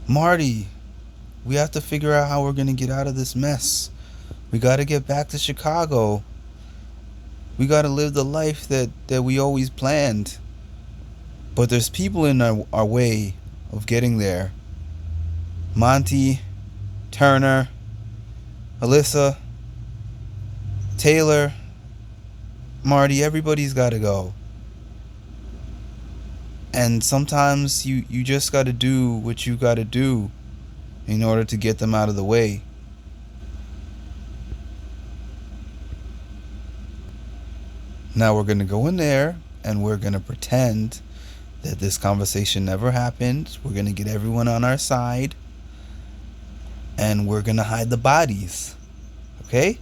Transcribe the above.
Marty, we have to figure out how we're going to get out of this mess. We got to get back to Chicago. We got to live the life that we always planned. But there's people in our way of getting there. Monty, Turner, Alyssa, Taylor, Marty, everybody's got to go. And sometimes you just got to do what you got to do in order to get them out of the way. Now we're going to go in there and we're going to pretend that this conversation never happened. We're going to get everyone on our side and we're going to hide the bodies. Okay?